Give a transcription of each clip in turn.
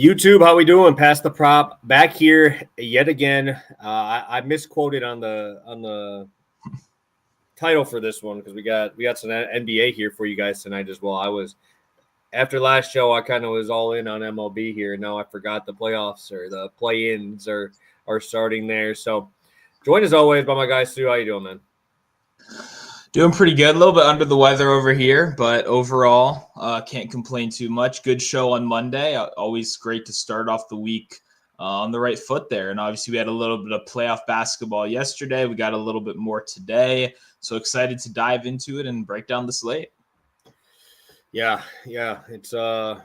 YouTube, how we doing? Pass the prop back here yet again. I misquoted on the title for this one because we got some NBA here for you guys tonight as well. I was after last show, I kind of was all in on MLB here. Now I forgot the playoffs or the play-ins are starting there. So joined as always by my guy Stu. How you doing, man? Doing pretty good. A little bit under the weather over here, but overall, can't complain too much. Good show on Monday. Always great to start off the week on the right foot there. And obviously, we had a little bit of playoff basketball yesterday. We got a little bit more today. So excited to dive into it and break down the slate. Yeah. It's I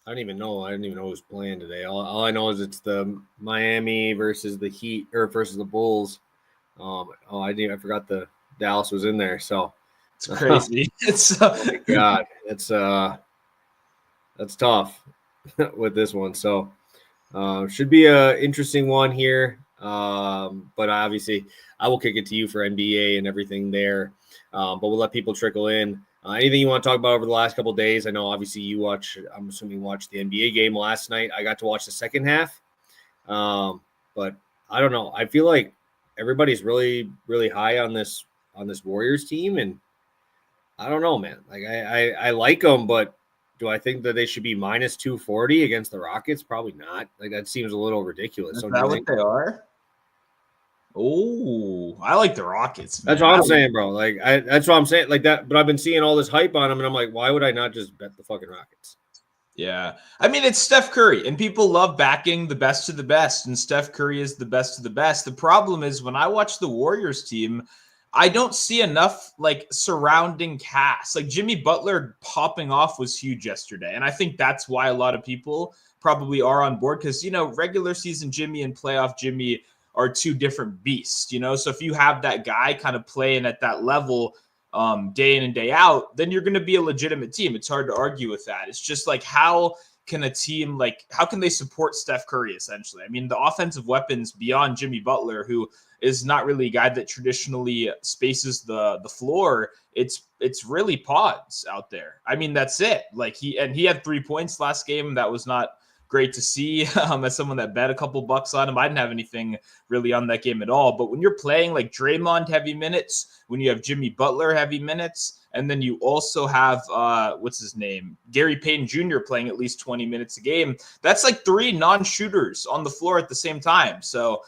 don't even know. I didn't even know who's playing today. All I know is it's the Miami versus the Heat or versus the Bulls. I forgot the Dallas was in there, so it's crazy. Oh my God, that's tough with this one. So should be a interesting one here. But obviously, I will kick it to you for NBA and everything there. But we'll let people trickle in. Anything you want to talk about over the last couple of days? I know obviously you watched the NBA game last night. I got to watch the second half, but I don't know. I feel like everybody's really, really high on this Warriors team, and I don't know, man. Like I like them, but do I think that they should be minus 240 against the Rockets? Probably not. Like that seems a little ridiculous. Is that what they are? Oh, I like the Rockets, man. That's what I'm saying, bro. Like that's what I'm saying. Like that, but I've been seeing all this hype on them, and I'm like, why would I not just bet the fucking Rockets? Yeah. I mean, it's Steph Curry, and people love backing the best of the best, and Steph Curry is the best of the best. The problem is when I watch the Warriors team, I don't see enough like surrounding cast. Like Jimmy Butler popping off was huge yesterday, and I think that's why a lot of people probably are on board because, regular season Jimmy and playoff Jimmy are two different beasts, So if you have that guy kind of playing at that level day in and day out, then you're going to be a legitimate team. It's hard to argue with that. It's just like, how can a team how can they support Steph Curry essentially? I mean, the offensive weapons beyond Jimmy Butler, who is not really a guy that traditionally spaces the floor. It's really pods out there. I mean, that's it. Like he had 3 points last game. That was not great to see as someone that bet a couple bucks on him. I didn't have anything really on that game at all. But when you're playing like Draymond heavy minutes, when you have Jimmy Butler heavy minutes, and then you also have, what's his name? Gary Payton Jr. playing at least 20 minutes a game. That's like 3 non-shooters on the floor at the same time. So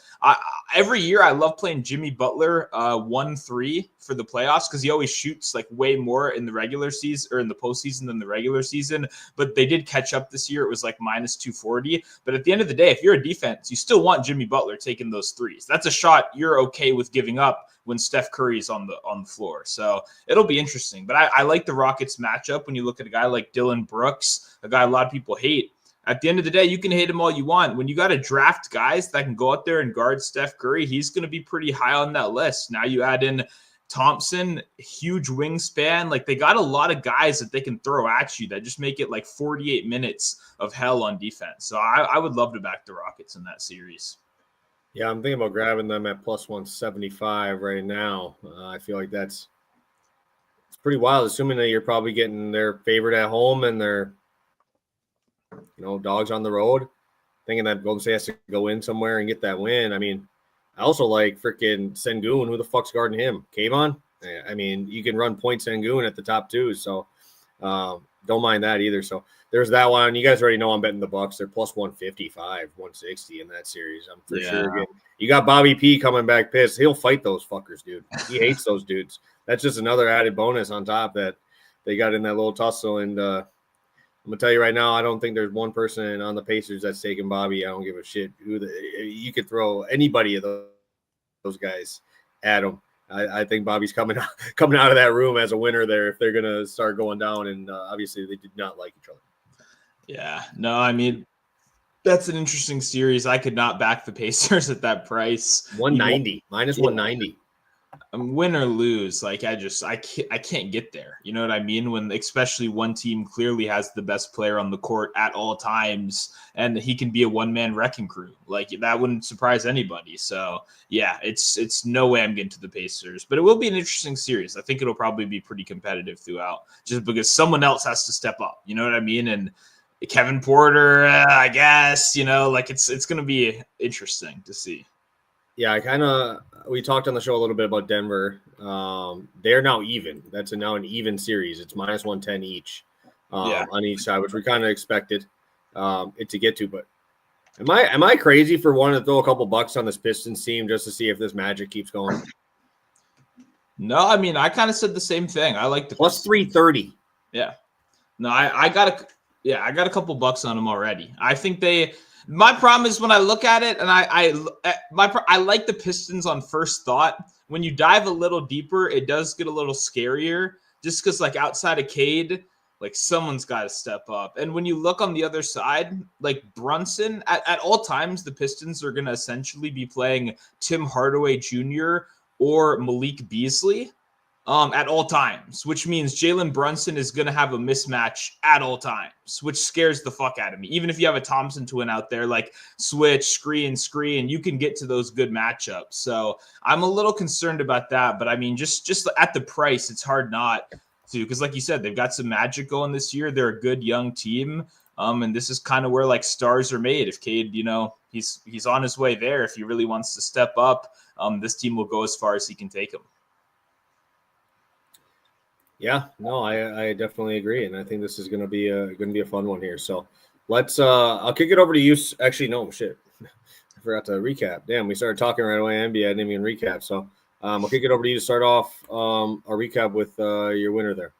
every year I love playing Jimmy Butler 1-3 for the playoffs because he always shoots like way more in the regular season or in the postseason than the regular season. But they did catch up this year. It was like minus 240. But at the end of the day, if you're a defense, you still want Jimmy Butler taking those threes. That's a shot you're okay with giving up when Steph Curry is on the floor. So it'll be interesting. But I like the Rockets matchup when you look at a guy like Dylan Brooks, a guy a lot of people hate. At the end of the day, you can hate him all you want. When you got to draft guys that can go out there and guard Steph Curry, he's going to be pretty high on that list. Now you add in Thompson, huge wingspan. Like they got a lot of guys that they can throw at you that just make it like 48 minutes of hell on defense. So I would love to back the Rockets in that series. Yeah, I'm thinking about grabbing them at plus 175 right now. I feel like it's pretty wild, assuming that you're probably getting their favorite at home and their dogs on the road, thinking that Golden State has to go in somewhere and get that win. I mean, I also like freaking Sengun. Who the fuck's guarding him? Kayvon? I mean, you can run point Sengun at the top too, so don't mind that either. So there's that one. You guys already know I'm betting the Bucks. They're plus 155, 160 in that series. I'm for sure again. You got Bobby P coming back pissed. He'll fight those fuckers, dude. He hates those dudes. That's just another added bonus on top that they got in that little tussle. And I'm gonna tell you right now, I don't think there's one person on the Pacers that's taking Bobby. I don't give a shit you could throw anybody of those guys at him. I think Bobby's coming out of that room as a winner there if they're gonna start going down. And obviously they did not like each other. Yeah, no, I mean, that's an interesting series. I could not back the Pacers at that price. 190, minus 190. Win or lose, like I can't get there. You know what I mean? When especially one team clearly has the best player on the court at all times, and he can be a one-man wrecking crew. Like that wouldn't surprise anybody. So yeah, it's no way I'm getting to the Pacers, but it will be an interesting series. I think it'll probably be pretty competitive throughout, just because someone else has to step up. You know what I mean? And Kevin Porter, I guess, like it's going to be interesting to see. Yeah, we talked on the show a little bit about Denver. They're now even. That's now an even series. It's minus 110 each on each side, which we kind of expected it to get to. But am I crazy for wanting to throw a couple bucks on this Pistons team just to see if this magic keeps going? No, I mean, I kind of said the same thing. I like the plus 330. Yeah. No, I got a couple bucks on them already. I think my problem is when I look at it, and I like the Pistons on first thought. When you dive a little deeper, it does get a little scarier just because, like, outside of Cade, like, someone's got to step up. And when you look on the other side, like Brunson, at all times, the Pistons are going to essentially be playing Tim Hardaway Jr. or Malik Beasley at all times, which means Jalen Brunson is going to have a mismatch at all times, which scares the fuck out of me. Even if you have a Thompson twin out there, like switch, screen, you can get to those good matchups. So I'm a little concerned about that. But I mean, just at the price, it's hard not to, because like you said, they've got some magic going this year. They're a good young team. And this is kind of where like stars are made. If Cade, he's on his way there. If he really wants to step up, this team will go as far as he can take him. Yeah, no, I definitely agree, and I think this is going to be a fun one here. So let's I'll kick it over to you. Actually, no shit, I forgot to recap. Damn, we started talking right away. NBA, I didn't even recap. So I'll kick it over to you to start off our recap with your winner there.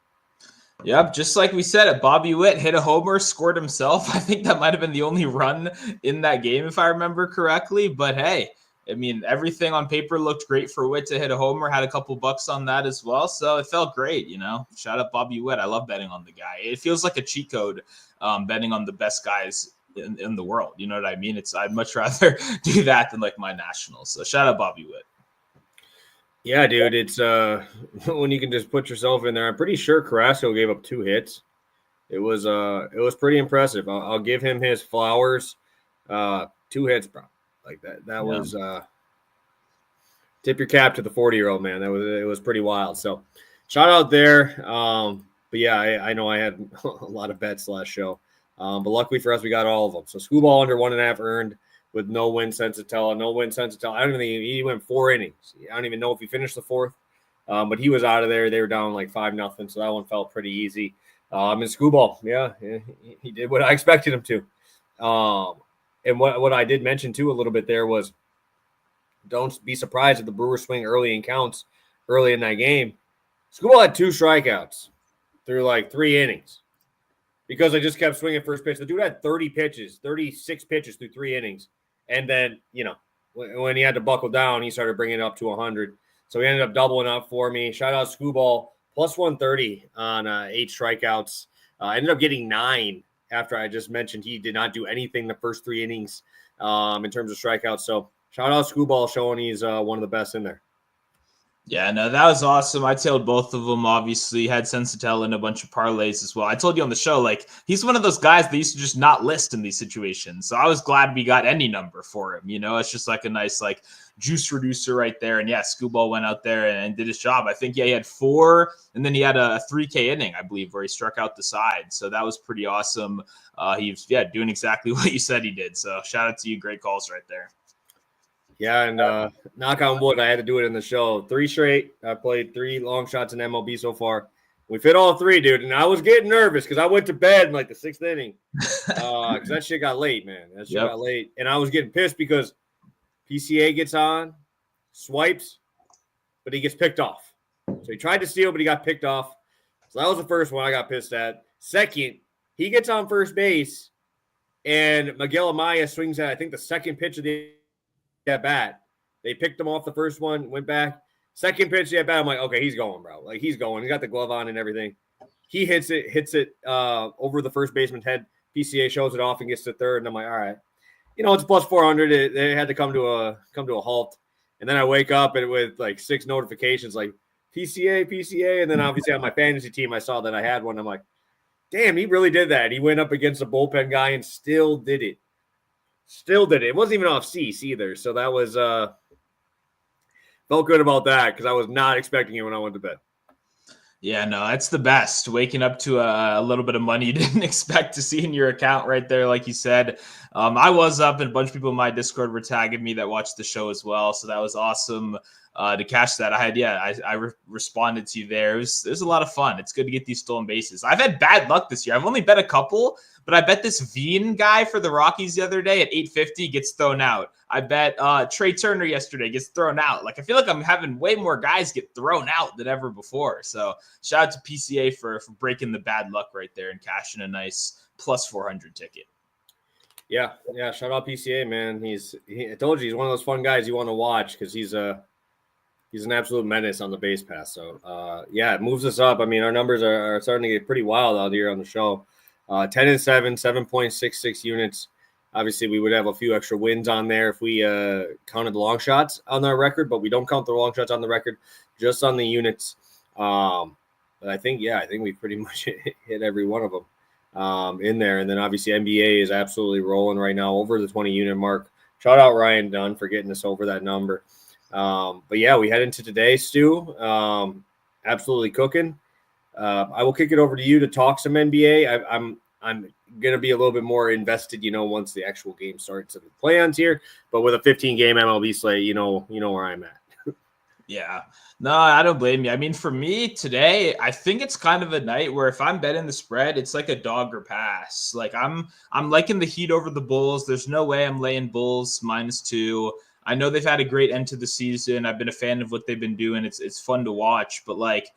Yep, just like we said, Bobby Witt hit a homer, scored himself. I think that might have been the only run in that game, if I remember correctly. But hey, I mean, everything on paper looked great for Witt to hit a homer. Had a couple bucks on that as well, so it felt great. Shout out Bobby Witt. I love betting on the guy. It feels like a cheat code, betting on the best guys in the world. You know what I mean? I'd much rather do that than like my Nationals. So shout out Bobby Witt. Yeah, dude, it's when you can just put yourself in there. I'm pretty sure Carrasco gave up 2 hits. It was pretty impressive. I'll give him his flowers. 2 hits, bro. Like that was tip your cap to the 40-year-old man. It was pretty wild. So shout out there. But yeah, I know I had a lot of bets last show. But luckily for us, we got all of them. So Schoolball under 1.5 earned with no win Sensatella. I don't even think he went 4 innings. I don't even know if he finished the 4th. But he was out of there. They were down like 5-0. So that one felt pretty easy. And Schoolball, yeah, he did what I expected him to. And what I did mention, too, a little bit there was don't be surprised if the Brewers swing early in counts early in that game. Schoolball had 2 strikeouts through like 3 innings because they just kept swinging first pitch. The dude had 36 pitches through 3 innings. And then, when he had to buckle down, he started bringing it up to 100. So he ended up doubling up for me. Shout out Schoolball, plus 130 on 8 strikeouts. Ended up getting 9. After I just mentioned he did not do anything the first 3 innings in terms of strikeouts. So shout out Schoolball showing he's one of the best in there. Yeah, no, that was awesome. I tailed both of them, obviously. Had Sensatella in a bunch of parlays as well. I told you on the show, like, he's one of those guys that used to just not list in these situations. So I was glad we got any number for him. It's just like a nice, like, juice reducer right there. And yeah, Schoolball went out there and did his job. I think, he had 4, and then he had a 3K inning, I believe, where he struck out the side. So that was pretty awesome. He was, doing exactly what you said he did. So shout out to you. Great calls right there. Yeah, and knock on wood, I had to do it in the show. 3 straight. I played 3 long shots in MLB so far. We fit all 3, dude. And I was getting nervous because I went to bed in like the 6th inning because that shit got late, man. That shit got late. And I was getting pissed because PCA gets on, swipes, but he gets picked off. So he tried to steal, but he got picked off. So that was the first one I got pissed at. Second, he gets on first base, and Miguel Amaya swings at, I think, the second pitch of the at bat. They picked him off the first one, went back. Second pitch at bat, I'm like, okay, he's going, bro. Like, he's going. He got the glove on and everything. He hits it over the first baseman's head. PCA shows it off and gets to third, and I'm like, all right. It's plus 400. They had to come to a halt. And then I wake up and with like 6 notifications like PCA. And then obviously on my fantasy team, I saw that I had one. I'm like, damn, he really did that. He went up against a bullpen guy and still did it. It wasn't even off cease either. So that was felt good about that because I was not expecting it when I went to bed. Yeah, no, that's the best. Waking up to a little bit of money you didn't expect to see in your account right there, like you said. I was up, and a bunch of people in my Discord were tagging me that watched the show as well. So that was awesome to catch that. I responded to you there. It was a lot of fun. It's good to get these stolen bases. I've had bad luck this year. I've only bet a couple, but I bet this Veen guy for the Rockies the other day at 850 gets thrown out. I bet Trey Turner yesterday gets thrown out. Like, I feel like I'm having way more guys get thrown out than ever before. So shout out to PCA for breaking the bad luck right there and cashing a nice plus 400 ticket. Yeah. Shout out PCA, man. I told you, he's one of those fun guys you want to watch because he's an absolute menace on the base pass. So, it moves us up. I mean, our numbers are starting to get pretty wild out here on the show. 10-7, 7.66 units. Obviously, we would have a few extra wins on there if we counted the long shots on our record, but we don't count the long shots on the record, just on the units. But I think we pretty much hit every one of them in there. And then obviously NBA is absolutely rolling right now over the 20-unit mark. Shout out Ryan Dunn for getting us over that number. But yeah, we head into today, Stu. Absolutely cooking. I will kick it over to you to talk some NBA. I'm going to be a little bit more invested, once the actual game starts and the play-ons here. But with a 15-game MLB slate, you know where I'm at. Yeah. No, I don't blame you. I mean, for me today, I think it's kind of a night where if I'm betting the spread, it's like a dog or pass. Like I'm liking the Heat over the Bulls. There's no way I'm laying Bulls -2. I know they've had a great end to the season. I've been a fan of what they've been doing. It's fun to watch, but like,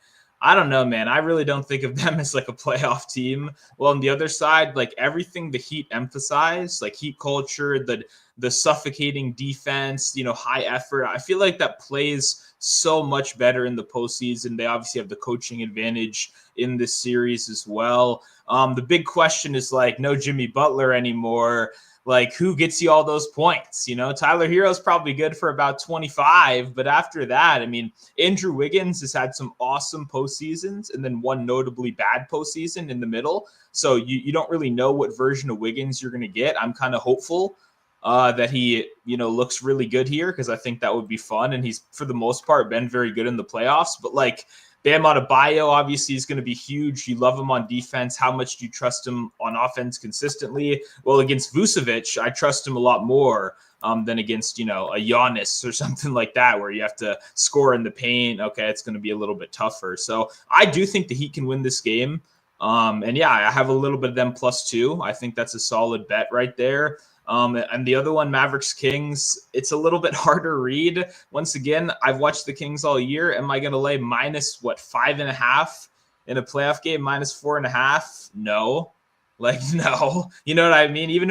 I don't know, man. I really don't think of them as like a playoff team. Well, on the other side, like everything the Heat emphasize, like Heat culture, the suffocating defense, high effort. I feel like that plays so much better in the postseason. They obviously have the coaching advantage in this series as well. The big question is like, no Jimmy Butler anymore. Like, who gets you all those points? Tyler Hero's probably good for about 25, but after that, I mean, Andrew Wiggins has had some awesome postseasons and then one notably bad postseason in the middle. So you don't really know what version of Wiggins you're going to get. I'm kind of hopeful that he, looks really good here because I think that would be fun. And he's, for the most part, been very good in the playoffs. But like, Bam Adebayo obviously is going to be huge. You love him on defense. How much do you trust him on offense consistently? Well, against Vucevic, I trust him a lot more than against, a Giannis or something like that, where you have to score in the paint. Okay, it's going to be a little bit tougher. So I do think the Heat can win this game. And yeah, I have a little bit of them +2. I think that's a solid bet right there. And the other one, Mavericks Kings, it's a little bit harder read. Once again, I've watched the Kings all year. Am I going to lay -5.5 in a playoff game, -4.5? No. Like, no. You know what I mean? Even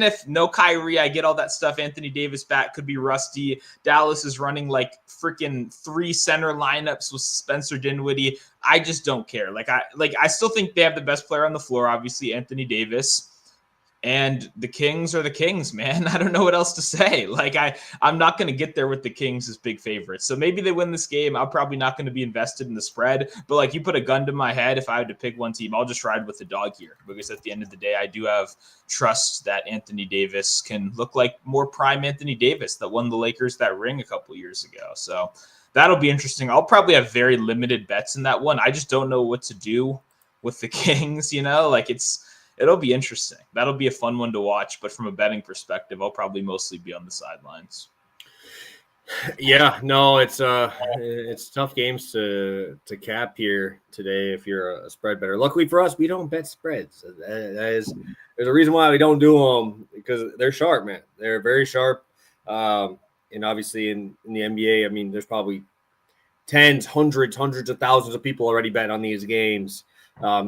if no Kyrie, I get all that stuff. Anthony Davis back, could be rusty. Dallas is running like freaking 3 center lineups with Spencer Dinwiddie. I just don't care. I still think they have the best player on the floor, obviously Anthony Davis. And the Kings are the Kings, man. I don't know what else to say. Like, I'm not going to get there with the Kings as big favorites. So maybe they win this game. I'm probably not going to be invested in the spread. But, like, you put a gun to my head, if I had to pick one team, I'll just ride with the dog here. Because at the end of the day, I do have trust that Anthony Davis can look like more prime Anthony Davis that won the Lakers that ring a couple years ago. So that'll be interesting. I'll probably have very limited bets in that one. I just don't know what to do with the Kings, It'll be interesting. That'll be a fun one to watch. But from a betting perspective, I'll probably mostly be on the sidelines. Yeah, no, it's tough games to cap here today if you're a spread better. Luckily for us, we don't bet spreads. There's a reason why we don't do them, because they're sharp, man. They're very sharp. And obviously in the NBA, I mean, there's probably tens, hundreds of thousands of people already bet on these games.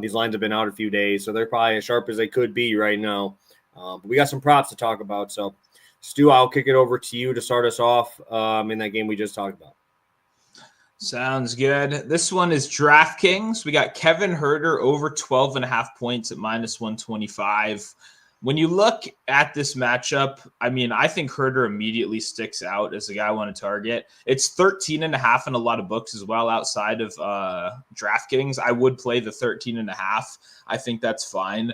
These lines have been out a few days, so they're probably as sharp as they could be right now. But we got some props to talk about. So, Stu, I'll kick it over to you to start us off in that game we just talked about. Sounds good. This one is DraftKings. We got Kevin Huerter over 12.5 points at -125. When you look at this matchup, I mean, I think Huerter immediately sticks out as a guy I want to target. It's 13.5 in a lot of books as well outside of DraftKings. I would play the 13.5. I think that's fine.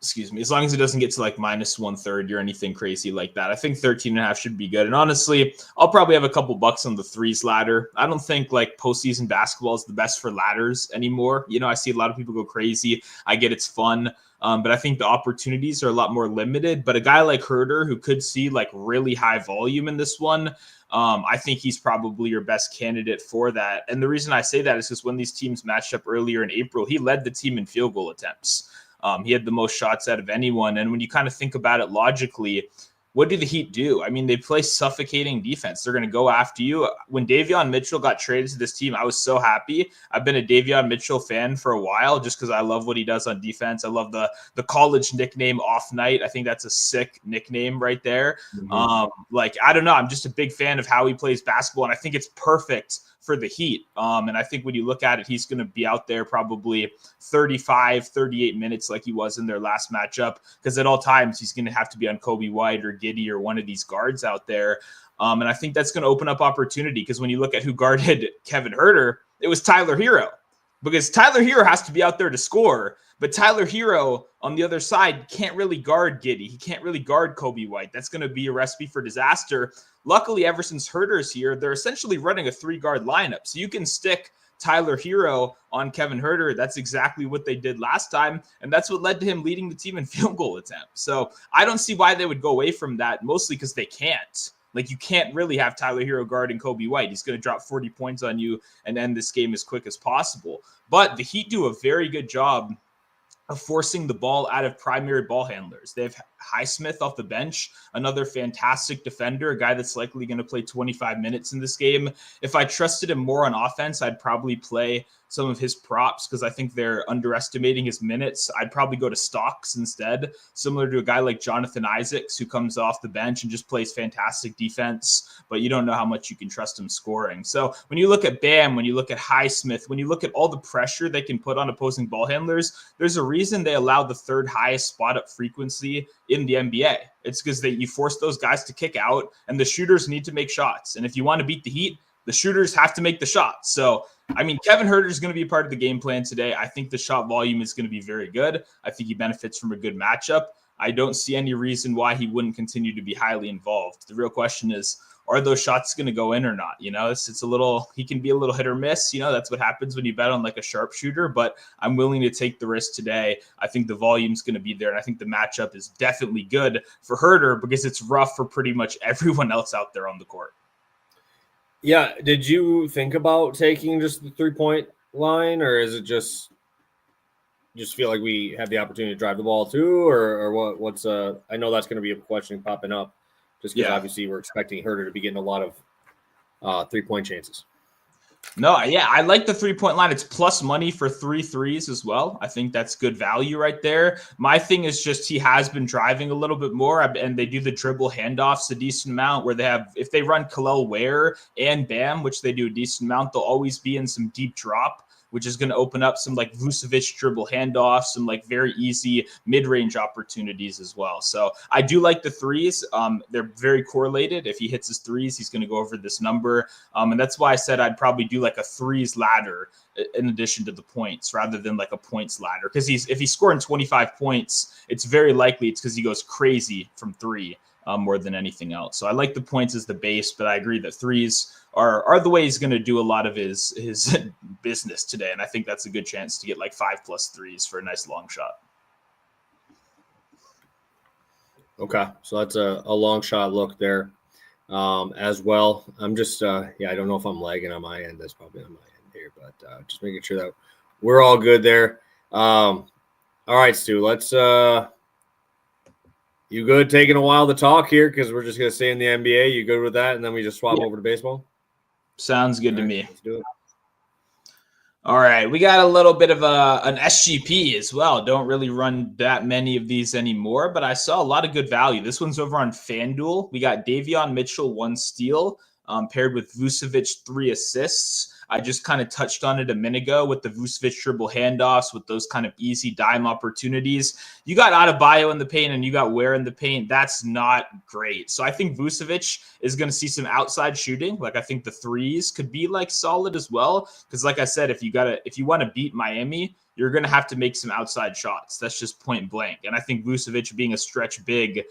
excuse me, as long as it doesn't get to like -130 or anything crazy like that. I think 13.5 should be good. And honestly, I'll probably have a couple bucks on the threes ladder. I don't think like postseason basketball is the best for ladders anymore. You know, I see a lot of people go crazy. I get it's fun. But I think the opportunities are a lot more limited. But a guy like Herder, who could see like really high volume in this one, I think he's probably your best candidate for that. And the reason I say that is because when these teams matched up earlier in April, he led the team in field goal attempts. He had the most shots out of anyone. And when you kind of think about it logically, what do the Heat do? I mean, they play suffocating defense. They're going to go after you. When Davion Mitchell got traded to this team, I was so happy. I've been a Davion Mitchell fan for a while just because I love what he does on defense. I love the college nickname Off Night. I think that's a sick nickname right there. Like, I don't know. I'm just a big fan of how he plays basketball, and I think it's perfect for the Heat. And I think when you look at it, he's going to be out there probably 35, 38 minutes like he was in their last matchup, because at all times he's going to have to be on Kobe White or Giddey or one of these guards out there. And I think that's going to open up opportunity, because when you look at who guarded Kevin Herter, it was Tyler Hero, because Tyler Hero has to be out there to score. But Tyler Hero on the other side can't really guard Giddey. He can't really guard Kobe White. That's going to be a recipe for disaster. Luckily, ever since Herter's here, they're essentially running a 3-guard lineup. So you can stick Tyler Hero on Kevin Herter. That's exactly what they did last time. And that's what led to him leading the team in field goal attempts. So I don't see why they would go away from that, mostly because they can't. Like, you can't really have Tyler Hero guarding Kobe White. He's going to drop 40 points on you and end this game as quick as possible. But the Heat do a very good job of forcing the ball out of primary ball handlers. They have Highsmith off the bench, another fantastic defender, a guy that's likely going to play 25 minutes in this game. If I trusted him more on offense, I'd probably play some of his props because I think they're underestimating his minutes. I'd probably go to Stocks instead, similar to a guy like Jonathan Isaacs, who comes off the bench and just plays fantastic defense, but you don't know how much you can trust him scoring. So when you look at Bam, when you look at Highsmith, when you look at all the pressure they can put on opposing ball handlers, there's a reason they allow the third highest spot up frequency in the NBA. It's because you force those guys to kick out, and the shooters need to make shots. And if you want to beat the Heat, the shooters have to make the shots. So, I mean, Kevin Herter is going to be a part of the game plan today. I think the shot volume is going to be very good. I think he benefits from a good matchup. I don't see any reason why he wouldn't continue to be highly involved. The real question is, are those shots going to go in or not? You know, it's a little, he can be a little hit or miss. You know, that's what happens when you bet on like a sharpshooter, but I'm willing to take the risk today. I think the volume's going to be there, and I think the matchup is definitely good for Herter because it's rough for pretty much everyone else out there on the court. Yeah. Did you think about taking just the 3-point line, or is it just feel like we have the opportunity to drive the ball too, or what's I know that's going to be a question popping up just because obviously we're expecting Herter to be getting a lot of 3-point chances. No, yeah, I like the 3-point line. It's plus money for 3 threes as well. I think that's good value right there. My thing is just he has been driving a little bit more, and they do the dribble handoffs a decent amount where they have, if they run Khalil Ware and Bam, which they do a decent amount, they'll always be in some deep drop, which is going to open up some like Vucevic dribble handoffs, some like very easy mid-range opportunities as well. So I do like the threes. They're very correlated. If he hits his threes, he's going to go over this number. And that's why I said I'd probably do like a threes ladder in addition to the points rather than like a points ladder. Because if he's scoring 25 points, it's very likely it's because he goes crazy from 3 more than anything else. So I like the points as the base, but I agree that threes are the way he's going to do a lot of his business today. And I think that's a good chance to get like 5+ threes for a nice long shot. Okay. So that's a long shot look there as well. I'm just, I don't know if I'm lagging on my end. That's probably on my end here, but just making sure that we're all good there. All right, Stu, let's, you good taking a while to talk here? Because we're just going to stay in the NBA. You good with that? And then we just swap over to baseball? Sounds good to me. Let's do it. All right. We got a little bit of an SGP as well. Don't really run that many of these anymore, but I saw a lot of good value. This one's over on FanDuel. We got Davion Mitchell, 1 steal, paired with Vucevic, 3 assists. I just kind of touched on it a minute ago with the Vucevic dribble handoffs, with those kind of easy dime opportunities. You got Adebayo in the paint and you got Ware in the paint. That's not great. So I think Vucevic is going to see some outside shooting. Like, I think the threes could be like solid as well. Because like I said, if you want to beat Miami, you're going to have to make some outside shots. That's just point blank. And I think Vucevic being a stretch big,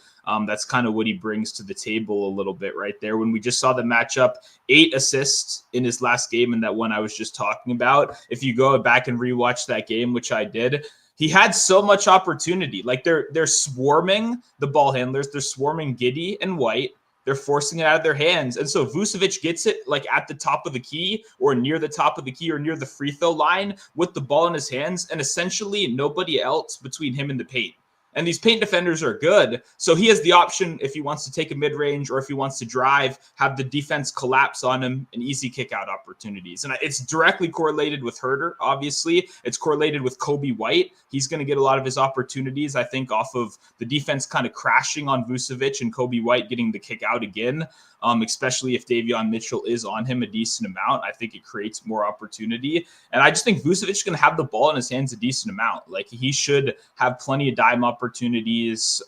that's kind of what he brings to the table a little bit right there. When we just saw the matchup, 8 assists in his last game in that one I was just talking about. If you go back and rewatch that game, which I did, he had so much opportunity. Like they're swarming the ball handlers. They're swarming Giddey and White. They're forcing it out of their hands. And so Vucevic gets it like at the top of the key or near the top of the key or near the free throw line with the ball in his hands, and essentially nobody else between him and the paint. And these paint defenders are good. So he has the option, if he wants to take a mid-range or if he wants to drive, have the defense collapse on him and easy kick-out opportunities. And it's directly correlated with Herter, obviously. It's correlated with Kobe White. He's going to get a lot of his opportunities, I think, off of the defense kind of crashing on Vucevic and Kobe White getting the kick out again. Especially if Davion Mitchell is on him a decent amount. I think it creates more opportunity. And I just think Vucevic is going to have the ball in his hands a decent amount. Like he should have plenty of dime opportunities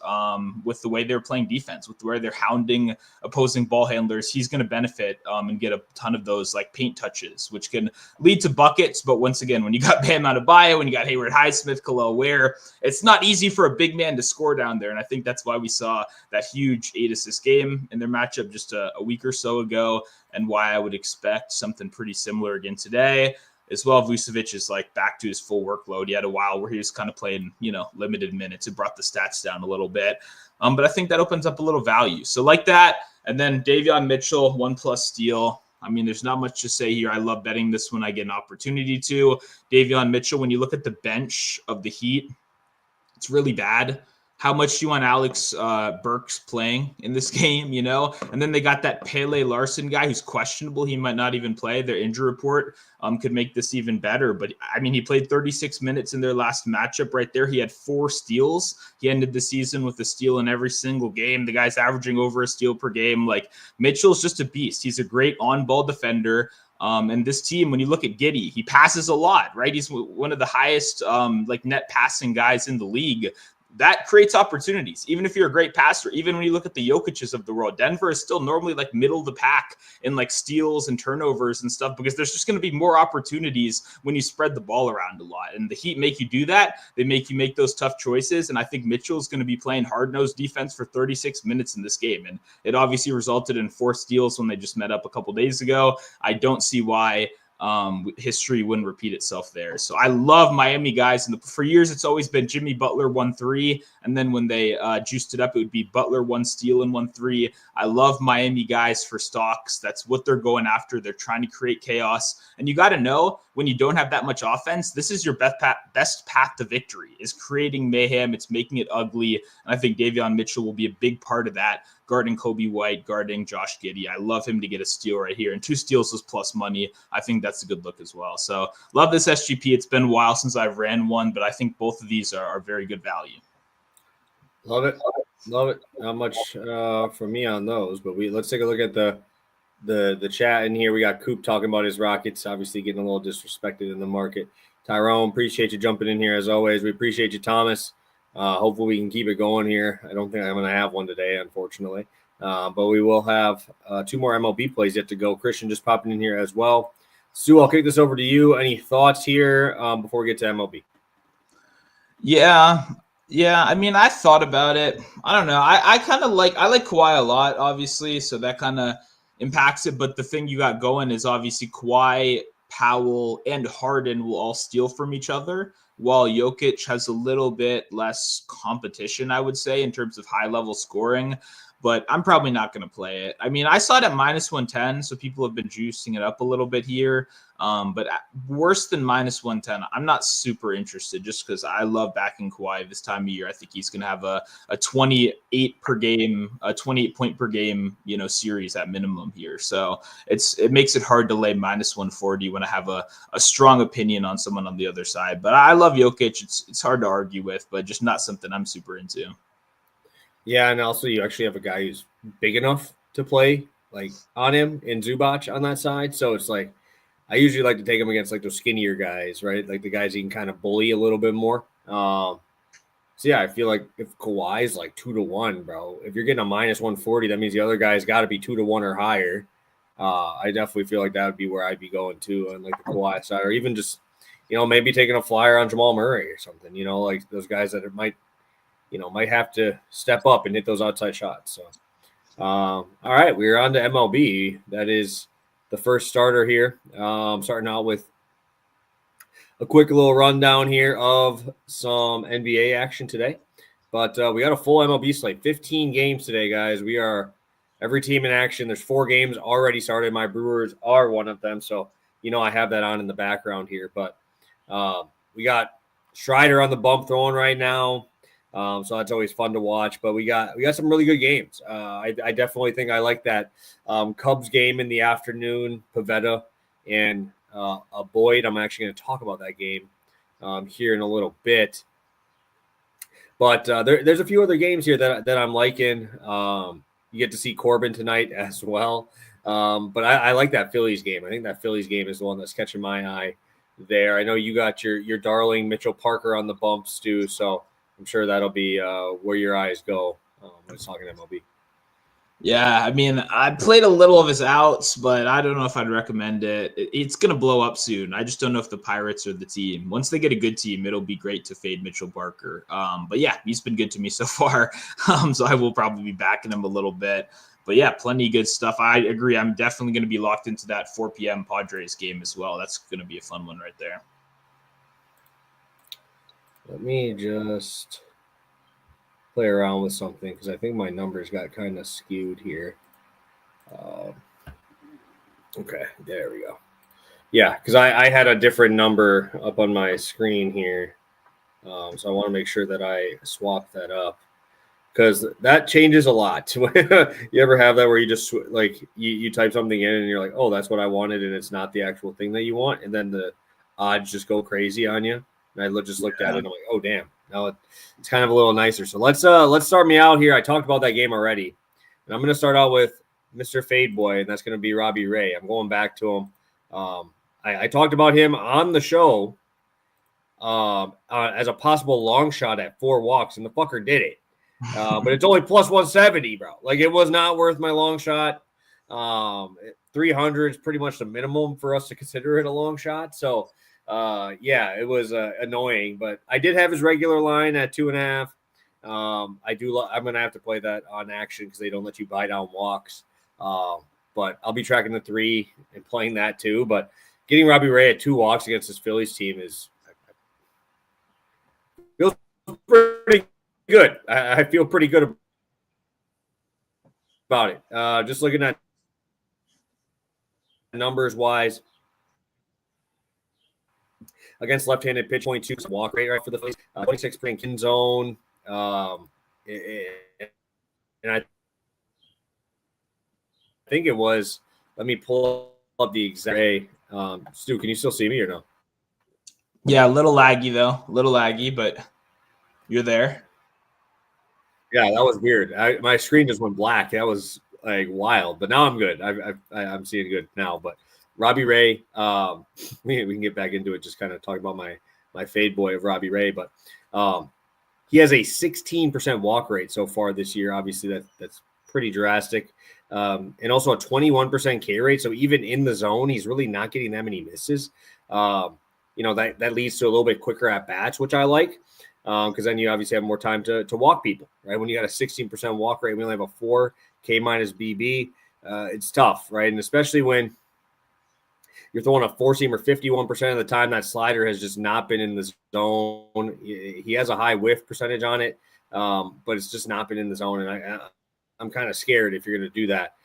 with the way they're playing defense, with the way they're hounding opposing ball handlers. He's going to benefit and get a ton of those like paint touches, which can lead to buckets. But once again, when you got Bam Adebayo, when you got Hayward Highsmith, Khalil Ware, it's not easy for a big man to score down there. And I think that's why we saw that huge 8-assist game in their matchup just a week or so ago, and why I would expect something pretty similar again today as well. Vucevic is like back to his full workload. He had a while where he was kind of playing, limited minutes. It brought the stats down a little bit. But I think that opens up a little value. So like that. And then Davion Mitchell, 1+ steal. I mean, there's not much to say here. I love betting this when I get an opportunity to. Davion Mitchell, when you look at the bench of the Heat, it's really bad. How much do you want Alex Burks playing in this game, And then they got that Pele Larson guy who's questionable. He might not even play. Their injury report could make this even better. But, I mean, he played 36 minutes in their last matchup right there. He had 4 steals. He ended the season with a steal in every single game. The guy's averaging over a steal per game. Like, Mitchell's just a beast. He's a great on-ball defender. And this team, when you look at Giddey, he passes a lot, right? He's one of the highest net passing guys in the league. That creates opportunities. Even if you're a great passer, even when you look at the Jokic's of the world, Denver is still normally like middle of the pack in like steals and turnovers and stuff, because there's just going to be more opportunities when you spread the ball around a lot. And the Heat make you do that. They make you make those tough choices. And I think Mitchell is going to be playing hard-nosed defense for 36 minutes in this game. And it obviously resulted in 4 steals when they just met up a couple days ago. I don't see why history wouldn't repeat itself there. So I love Miami guys. And for years, it's always been Jimmy Butler 1-3. And then when they juiced it up, it would be Butler 1 steal and 1-3. I love Miami guys for stocks. That's what they're going after. They're trying to create chaos. And you got to know, when you don't have that much offense, this is your best path to victory, is creating mayhem. It's making it ugly. And I think Davion Mitchell will be a big part of that, guarding Kobe White, guarding Josh Giddey. I love him to get a steal right here. And 2 steals is plus money. I think that's a good look as well. So love this SGP. It's been a while since I've ran one, but I think both of these are very good value. Love it. Love it. Not much for me on those, but let's take a look at the chat in here. We got Coop talking about his Rockets, obviously getting a little disrespected in the market. Tyrone, appreciate you jumping in here as always. We appreciate you, Thomas. Hopefully we can keep it going here. I don't think I'm going to have one today, unfortunately. But we will have 2 more MLB plays yet to go. Christian just popping in here as well. Stu, I'll kick this over to you. Any thoughts here before we get to MLB? Yeah. I mean, I thought about it. I don't know. I like Kawhi a lot, obviously, so that kind of impacts it. But the thing you got going is obviously Kawhi, Powell, and Harden will all steal from each other, while Jokic has a little bit less competition, I would say, in terms of high-level scoring. But I'm probably not going to play it. I mean, I saw it at -110, so people have been juicing it up a little bit here. But worse than -110, I'm not super interested, just because I love backing Kawhi this time of year. I think he's going to have a 28 per game, a 28 point per game, series at minimum here. So it makes it hard to lay -140 when I have a strong opinion on someone on the other side. But I love Jokic. It's hard to argue with, but just not something I'm super into. Yeah, and also you actually have a guy who's big enough to play like on him in Zubac on that side. So it's like, I usually like to take him against like those skinnier guys, right? Like the guys you can kind of bully a little bit more. So yeah, I feel like if Kawhi is like 2-1, bro, if you're getting a -140, that means the other guy's got to be 2-1 or higher. I definitely feel like that would be where I'd be going too, on like the Kawhi side, or even just maybe taking a flyer on Jamal Murray or something, like those guys that might have to step up and hit those outside shots. So, all right, we're on to MLB. That is the first starter here. Starting out with a quick little rundown here of some NBA action today. But we got a full MLB slate, 15 games today, guys. We are every team in action. There's 4 games already started. My Brewers are one of them. So, I have that on in the background here. But we got Strider on the bump throwing right now. So that's always fun to watch. But we got some really good games. I definitely think I like that Cubs game in the afternoon, Pavetta and Boyd. I'm actually going to talk about that game here in a little bit. But there's a few other games here that I'm liking. You get to see Corbin tonight as well. But I like that Phillies game. I think that Phillies game is the one that's catching my eye there. I know you got your darling Mitchell Parker on the bump, Stu, so I'm sure that'll be where your eyes go when it's talking MLB. Yeah, I mean, I played a little of his outs, but I don't know if I'd recommend it. It's going to blow up soon. I just don't know if the Pirates are the team. Once they get a good team, it'll be great to fade Mitchell Parker. But yeah, he's been good to me so far. So I will probably be backing him a little bit. But yeah, plenty of good stuff. I agree. I'm definitely going to be locked into that 4 p.m. Padres game as well. That's going to be a fun one right there. Let me just play around with something because I think my numbers got kind of skewed here. Okay, there we go. Yeah, because I had a different number up on my screen here. So I want to make sure that I swap that up because that changes a lot. You ever have that where you just like you type something in and you're like, oh, that's what I wanted, and it's not the actual thing that you want, and then the odds just go crazy on you. And I just looked at it and I'm like, oh damn, now it's kind of a little nicer. So let's start me out here. I talked about that game already, and I'm gonna start out with Mr. Fade Boy, and that's gonna be Robbie Ray. I'm going back to him. I talked about him on the show as a possible long shot at 4 walks, and the fucker did it. But it's only plus 170, bro. Like, it was not worth my long shot. 300 is pretty much the minimum for us to consider it a long shot. So, yeah, it was annoying. But I did have his regular line at 2.5. I'm going to have to play that on action because they don't let you buy down walks. But I'll be tracking the 3 and playing that too. But getting Robbie Ray at 2 walks against this Phillies team feels pretty good. I feel pretty good about it. Just looking at numbers wise, against left-handed pitch, 0.2 walk rate right for the Phillies, 26% in zone, and I think it was. Let me pull up the exact. Stu, can you still see me or no? Yeah, a little laggy though, but you're there. Yeah, that was weird. My screen just went black. That was like wild, but now I'm good. I'm seeing good now. But Robbie Ray, we can get back into it. Just kind of talk about my fade boy of Robbie Ray, but he has a 16% walk rate so far this year. Obviously, that's pretty drastic, and also a 21% K rate. So even in the zone, he's really not getting that many misses. That leads to a little bit quicker at bats, which I like. Because then you obviously have more time to walk people, right? When you got a 16% walk rate, we only have a 4 K minus BB. It's tough, right? And especially when you're throwing a 4-seamer 51% of the time, that slider has just not been in the zone. He has a high whiff percentage on it, but it's just not been in the zone. And I'm kind of scared if you're going to do that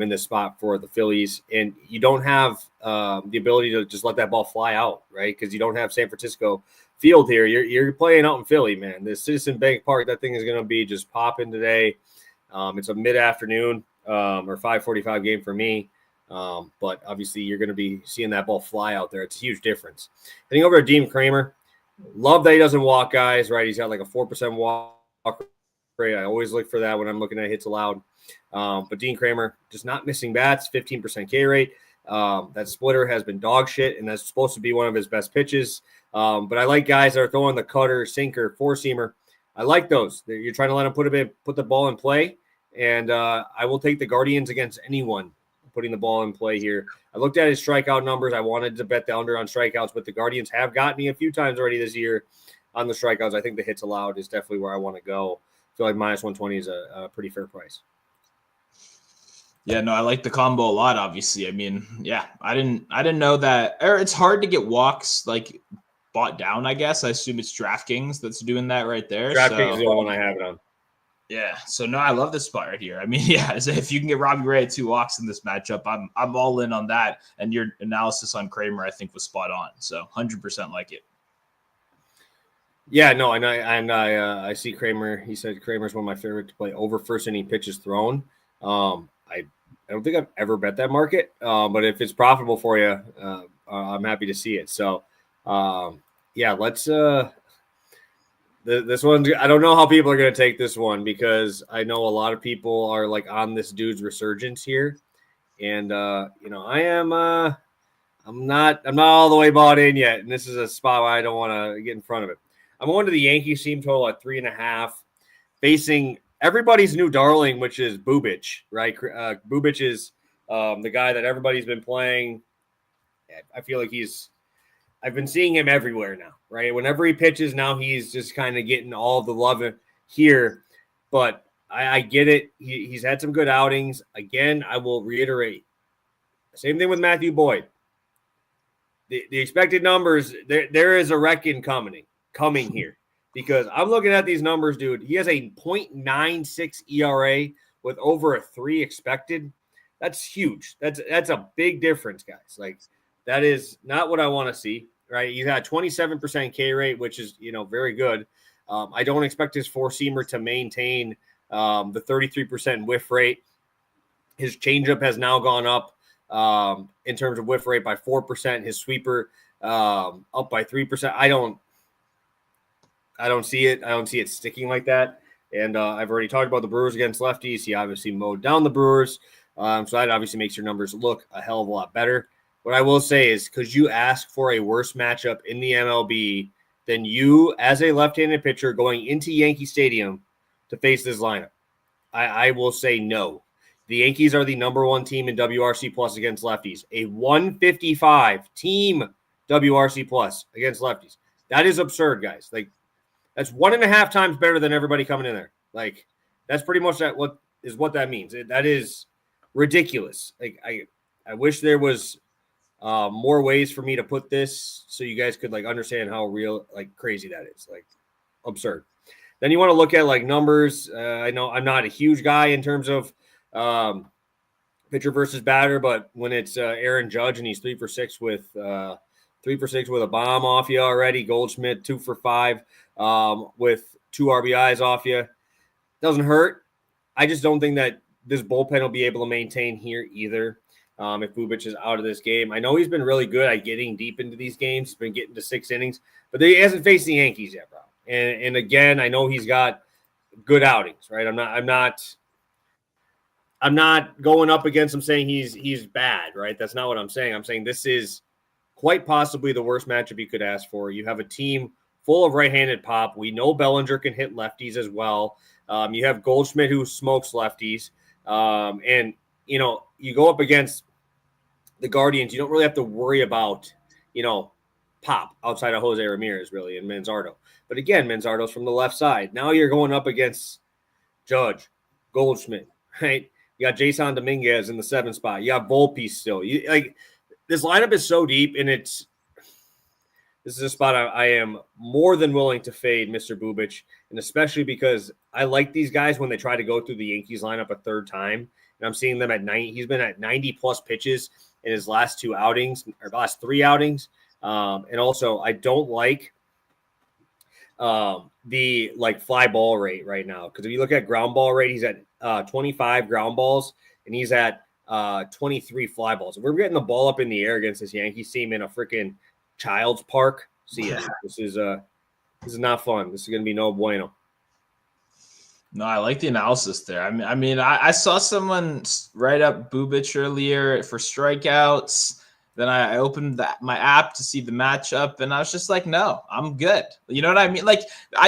in this spot for the Phillies. And you don't have the ability to just let that ball fly out, right? Because you don't have San Francisco field here. You're playing out in Philly, man. The Citizen Bank Park, that thing is going to be just popping today. It's a mid-afternoon or 5:45 game for me. But obviously you're going to be seeing that ball fly out there. It's a huge difference. Heading over to Dean Kramer. Love that he doesn't walk guys, right? He's got like a 4% walk rate. I always look for that when I'm looking at hits allowed. But Dean Kramer just not missing bats, 15% K rate. That splitter has been dog shit, and that's supposed to be one of his best pitches. But I like guys that are throwing the cutter, sinker, 4-seamer. I like those. You're trying to let them put the ball in play, and I will take the Guardians against anyone putting the ball in play here. I looked at his strikeout numbers. I wanted to bet the under on strikeouts, but the Guardians have got me a few times already this year on the strikeouts. I think the hits allowed is definitely where I want to go. I feel like minus 120 is a pretty fair price. Yeah, no, I like the combo a lot, obviously. I mean, yeah, I didn't know that. Or it's hard to get walks like bought down, I guess. I assume it's DraftKings that's doing that right there. DraftKings is the only one I have it on. Yeah, so no, I love this spot right here. I mean, yeah, if you can get Robbie Ray at 2 walks in this matchup, I'm all in on that. And your analysis on Kramer, I think, was spot on. So 100% like it. Yeah, no, and I see Kramer. He said Kramer's one of my favorite to play over first inning pitches thrown. I don't think I've ever bet that market, but if it's profitable for you, I'm happy to see it. So, yeah, let's. This one, I don't know how people are going to take this one because I know a lot of people are like on this dude's resurgence here, and I'm not all the way bought in yet, and this is a spot where I don't want to get in front of it. I'm going to the Yankees team total at 3.5, facing everybody's new darling, which is Bubic, right? Bubic is the guy that everybody's been playing. I feel like I've been seeing him everywhere now, right? Whenever he pitches now, he's just kind of getting all the love here. But I get it. He's had some good outings. Again, I will reiterate. Same thing with Matthew Boyd. The expected numbers, there is a reckoning coming here. Because I'm looking at these numbers, dude. He has a 0.96 ERA with over a 3 expected. That's huge. That's a big difference, guys. Like, that is not what I want to see, right? He's got a 27% K rate, which is, very good. I don't expect his four-seamer to maintain the 33% whiff rate. His changeup has now gone up in terms of whiff rate by 4%. His sweeper up by 3%. I don't see it. I don't see it sticking like that. And I've already talked about the Brewers against lefties. He obviously mowed down the Brewers. So that obviously makes your numbers look a hell of a lot better. What I will say is, could you ask for a worse matchup in the MLB than you as a left-handed pitcher going into Yankee Stadium to face this lineup? I will say no. The Yankees are the number 1 team in WRC plus against lefties. A 155 team WRC plus against lefties. That is absurd, guys. Like, that's 1.5 times better than everybody coming in there. Like, that's pretty much what that means. That is ridiculous. Like, I wish there was more ways for me to put this so you guys could like understand how real, like, crazy that is. Like, absurd. Then you want to look at like numbers. I know I'm not a huge guy in terms of pitcher versus batter, but when it's Aaron Judge and he's 3 for 6 with 3 for 6 with a bomb off you already. Goldschmidt 2 for 5 with 2 RBIs off you. Doesn't hurt. I just don't think that this bullpen will be able to maintain here either. If Bubic is out of this game, I know he's been really good at getting deep into these games. He's been getting to 6 innings, but he hasn't faced the Yankees yet, bro. And again, I know he's got good outings, right? I'm not going up against him saying he's bad, right? That's not what I'm saying. I'm saying this is quite possibly the worst matchup you could ask for. You have a team full of right-handed pop. We know Bellinger can hit lefties as well. You have Goldschmidt who smokes lefties. And, you go up against the Guardians, you don't really have to worry about, pop outside of Jose Ramirez, really, and Manzardo. But again, Manzardo's from the left side. Now you're going up against Judge, Goldschmidt, right? You got Jason Dominguez in the 7 spot. You got Volpe still. This lineup is so deep, and this is a spot I am more than willing to fade Mr. Bubic, and especially because I like these guys when they try to go through the Yankees lineup a third time. And I'm seeing them at 90. He's been at 90-plus pitches in his last 2 outings, or last 3 outings. And also, I don't like the fly ball rate right now, because if you look at ground ball rate, he's at 25 ground balls, and he's at 23 fly balls. If we're getting the ball up in the air against this Yankees team in a freaking Child's Park, see ya. This is not fun. This is going to be no bueno. No, I like the analysis there. I saw someone write up Bubic earlier for strikeouts. Then I opened my app to see the matchup, and I was just like, no, I'm good. You know what I mean? Like,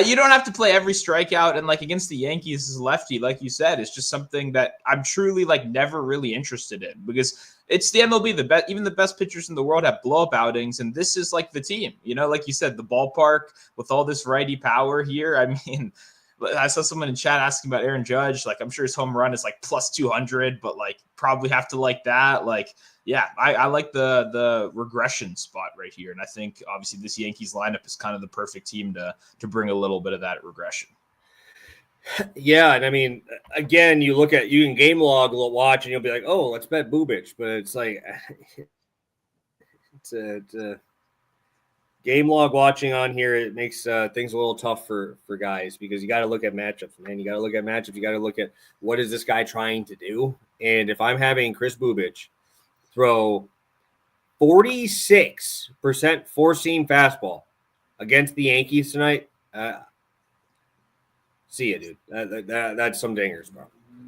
you don't have to play every strikeout, and like against the Yankees as lefty, like you said, it's just something that I'm truly like never really interested in because it's the MLB. Even the best pitchers in the world have blow up outings, and this is like the team. You know, like you said, the ballpark with all this righty power here. I mean, I saw someone in chat asking about Aaron Judge. Like, I'm sure his home run is like plus 200, but like probably have to like that. Like, yeah, I like the regression spot right here. And I think obviously this Yankees lineup is kind of the perfect team to bring a little bit of that regression. Yeah, and I mean, again, you can game log watch and you'll be like, oh, let's bet Bubic, but it's like it's a game log watching on here. It makes things a little tough for guys because you got to look at matchups, man. You got to look at matchups. You got to look at what is this guy trying to do. And if I'm having Chris Bubic throw 46% four-seam fastball against the Yankees tonight, see ya, dude. That's some dingers, bro.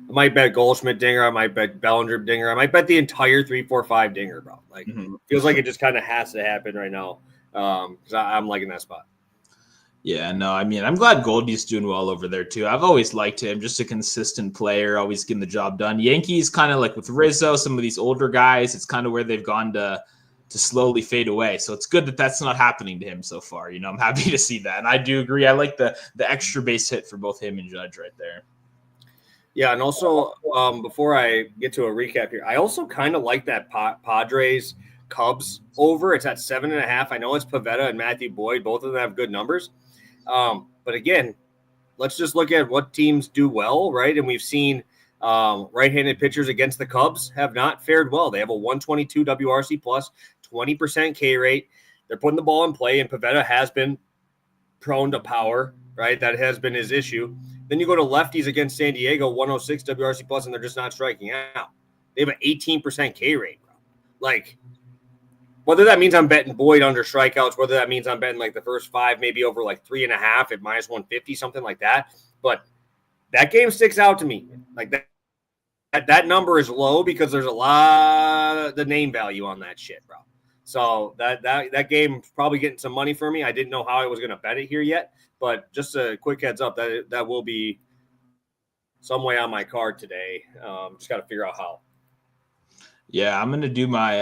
I might bet Goldschmidt dinger. I might bet Bellinger dinger. I might bet the entire 3-4-5 dinger, bro. Like, feels like it just kind of has to happen right now because I'm liking that spot. Yeah, no, I mean, I'm glad Goldie's doing well over there, too. I've always liked him, just a consistent player, always getting the job done. Yankees kind of like with Rizzo, some of these older guys, it's kind of where they've gone to slowly fade away. So it's good that that's not happening to him so far. You know, I'm happy to see that. And I do agree. I like the extra base hit for both him and Judge right there. Yeah, and also before I get to a recap here, I also kind of like that Padres Cubs over. It's at 7.5. I know it's Pivetta and Matthew Boyd. Both of them have good numbers. But again, let's just look at what teams do well, right? And we've seen right-handed pitchers against the Cubs have not fared well. They have a 122 WRC plus, 20% K rate. They're putting the ball in play, and Pivetta has been prone to power, right? That has been his issue. Then you go to lefties against San Diego, 106 WRC plus, and they're just not striking out. They have an 18% K rate, bro. Like, whether that means I'm betting Boyd under strikeouts, whether that means I'm betting like the first 5, maybe over like 3.5 at minus 150, something like that. But that game sticks out to me. Like that number is low because there's a lot of the name value on that shit, bro. So that game is probably getting some money for me. I didn't know how I was going to bet it here yet, but just a quick heads up that will be some way on my card today. Just got to figure out how. Yeah, I'm going to do my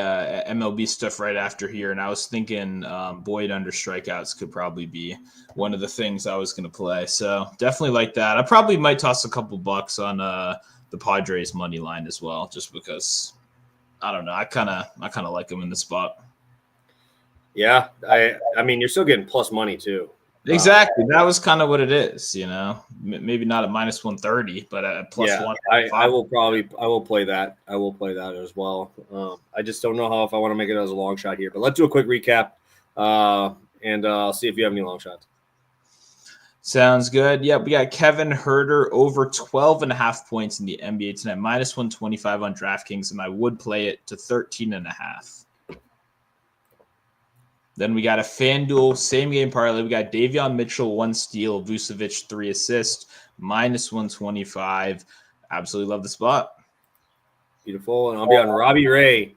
MLB stuff right after here. And I was thinking Boyd under strikeouts could probably be one of the things I was going to play. So definitely like that. I probably might toss a couple bucks on the Padres money line as well, just because, I don't know. I kind of like them in the spot. Yeah, I mean, you're still getting plus money too. Exactly. That was kind of what it is, you know. Maybe not at minus 130, but at plus one. I will play that. I will play that as well. I just don't know if I want to make it as a long shot here. But let's do a quick recap, and I'll see if you have any long shots. Sounds good. Yeah, we got Kevin Herter over 12.5 points in the NBA tonight, minus 125 on DraftKings, and I would play it to 13.5. Then we got a FanDuel same game parlay. We got Davion Mitchell 1 steal, Vucevic 3 assists, minus 125. Absolutely love the spot. Beautiful. And I'll be on Robbie Ray,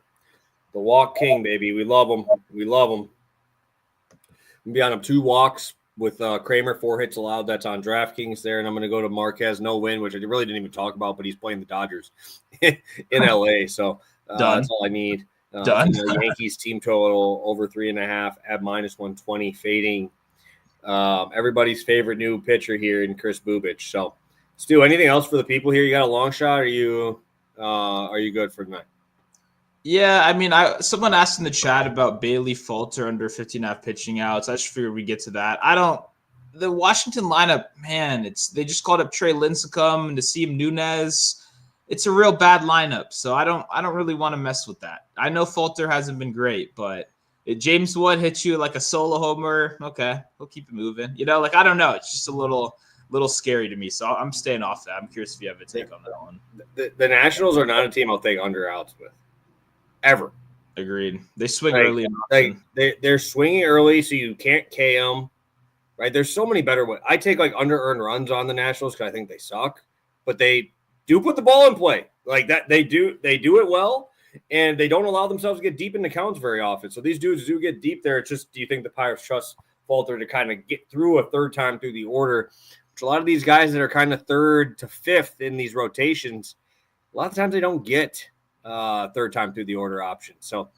the walk king, baby. We love him. I'll be on him 2 walks with Kramer, 4 hits allowed. That's on DraftKings there. And I'm going to go to Marquez, no win, which I really didn't even talk about, but he's playing the Dodgers in LA. So that's all I need. Done. The Yankees team total over 3.5 at minus 120, fading everybody's favorite new pitcher here in Chris Bubic. So, Stu, anything else for the people here? You got a long shot? Or are you good for tonight? Yeah, I mean, someone asked in the chat about Bailey Falter under 15.5 pitching outs. I just figured we'd get to that. The Washington lineup, man, they just called up Trey Lincecum and Nasim Nunez. It's a real bad lineup, so I don't really want to mess with that. I know Falter hasn't been great, but if James Wood hits you like a solo homer, okay, we'll keep it moving. You know, like I don't know, it's just a little scary to me, so I'm staying off that. I'm curious if you have a take on that one. The Nationals are not a team I'll take under outs with, ever. Agreed. They swing early. They're swinging early, so you can't K them. Right? There's so many better ways. I take like under earned runs on the Nationals because I think they suck, but they do put the ball in play like that. They do it well. and they don't allow themselves to get deep into counts very often. So these dudes do get deep there. It's just, do you think the Pirates trust Falter to kind of get through a third time through the order? Which a lot of these guys that are kind of third to fifth in these rotations, a lot of times they don't get third time through the order option. So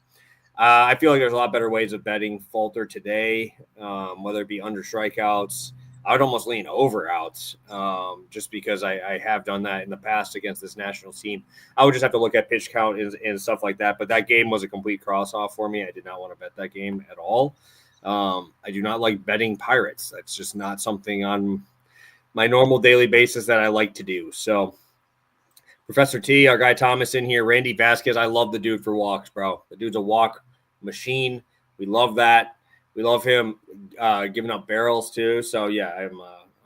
I feel like there's a lot better ways of betting Falter today, whether it be under strikeouts. I would almost lean over outs just because I have done that in the past against this Nationals team. I would just have to look at pitch count and stuff like that. But that game was a complete cross-off for me. I did not want to bet that game at all. I do not like betting Pirates. That's just not something on my normal daily basis that I like to do. So Professor T, our guy Thomas in here, Randy Vasquez. I love the dude for walks, bro. The dude's a walk machine. We love that. We love him giving up barrels too. So yeah,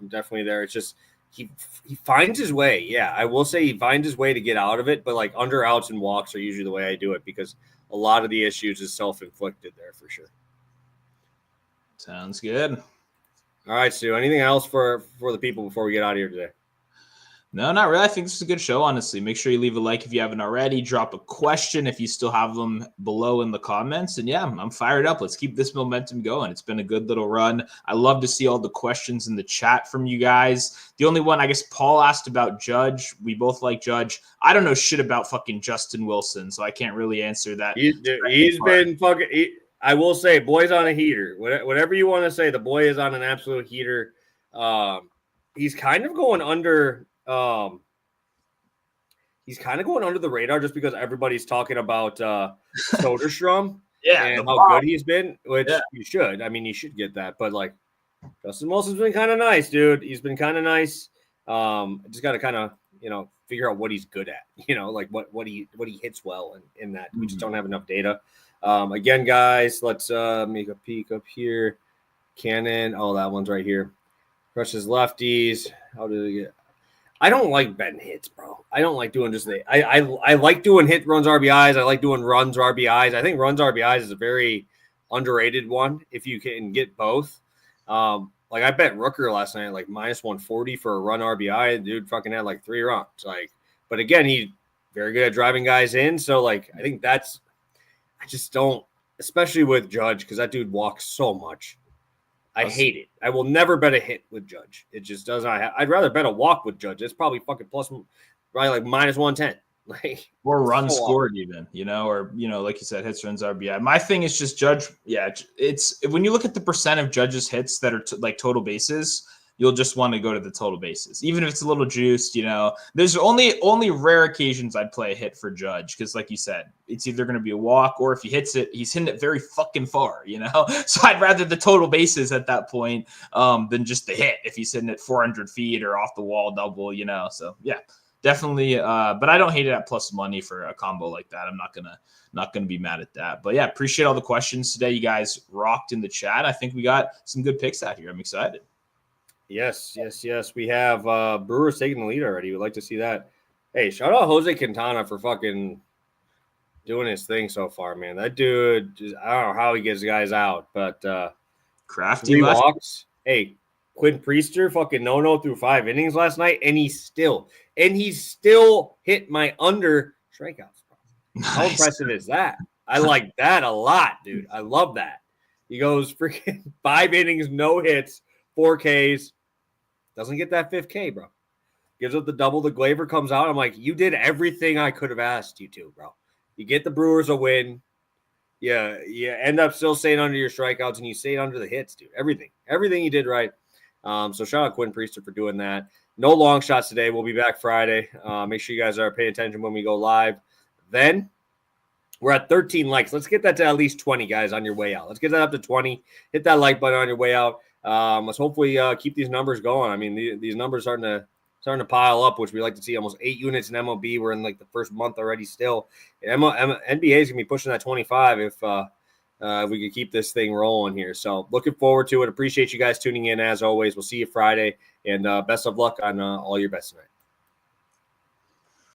I'm definitely there. It's just he finds his way. Yeah, I will say he finds his way to get out of it. But like under outs and walks are usually the way I do it because a lot of the issues is self-inflicted there for sure. Sounds good. All right, Stu. Anything else for the people before we get out of here today? No, not really. I think this is a good show, honestly. Make sure you leave a like if you haven't already. Drop a question if you still have them below in the comments. And yeah, I'm fired up. Let's keep this momentum going. It's been a good little run. I love to see all the questions in the chat from you guys. The only one, I guess, Paul asked about Judge. We both like Judge. I don't know shit about fucking Justin Wilson, so I can't really answer that. He's been fucking I will say, boy's on a heater. Whatever you want to say, the boy is on an absolute heater. He's kind of going under the radar just because everybody's talking about Soderstrom and how good he's been, which you should. I mean, you should get that. But like Justin Wilson's been kind of nice, dude. He's been kind of nice. Just got to kind of, figure out what he's good at, like what he hits well in that. We just don't have enough data. Again, guys, let's make a peek up here. Cannon. Oh, that one's right here. Crushes lefties. How did it get? I don't like betting hits, bro. I don't like doing just I like doing hit runs RBIs. I like doing runs RBIs. I think runs RBIs is a very underrated one if you can get both. Like I bet Rooker last night like minus 140 for a run RBI. Dude fucking had like 3 runs. But again, he's very good at driving guys in. So like I think I just don't, especially with Judge, because that dude walks so much. I hate it. I will never bet a hit with Judge. It just does not. I'd rather bet a walk with Judge. It's probably fucking probably like minus 110. Like or runs scored even, or like you said, hits, runs, RBI. My thing is just Judge. Yeah, it's when you look at the percent of Judge's hits that are like total bases, you'll just want to go to the total bases, even if it's a little juiced. There's only rare occasions I'd play a hit for Judge because, like you said, it's either going to be a walk or if he hits it, he's hitting it very fucking far. So I'd rather the total bases at that point than just the hit if he's hitting it 400 feet or off the wall double. So yeah. Definitely, but I don't hate it at plus money for a combo like that. I'm not gonna be mad at that. But yeah, appreciate all the questions today. You guys rocked in the chat. I think we got some good picks out here. I'm excited. Yes. We have Brewers taking the lead already. We'd like to see that. Hey, shout out Jose Quintana for fucking doing his thing so far, man. That dude, I don't know how he gets guys out, but crafty 3 walks. Hey, Quinn Priester fucking no through 5 innings last night, and he still hit my under strikeouts. Nice. How impressive is that? I like that a lot, dude. I love that. He goes freaking 5 innings, no hits, 4 Ks. Doesn't get that 5th K, bro. Gives up the double. The Glaver comes out. I'm like, you did everything I could have asked you to, bro. You get the Brewers a win. Yeah, you end up still staying under your strikeouts, and you stayed under the hits, dude. Everything you did right. So shout out Quinn Priester for doing that. No long shots today. We'll be back Friday. Make sure you guys are paying attention when we go live. Then we're at 13 likes. Let's get that to at least 20, guys, on your way out. Let's get that up to 20. Hit that like button on your way out. Let's hopefully keep these numbers going. I mean, these numbers starting to pile up, which we like to see. Almost 8 units in MLB. We're in like the first month already still. NBA is going to be pushing that 25 if we could keep this thing rolling here. So looking forward to it. Appreciate you guys tuning in as always. We'll see you Friday, and best of luck on all your bets tonight.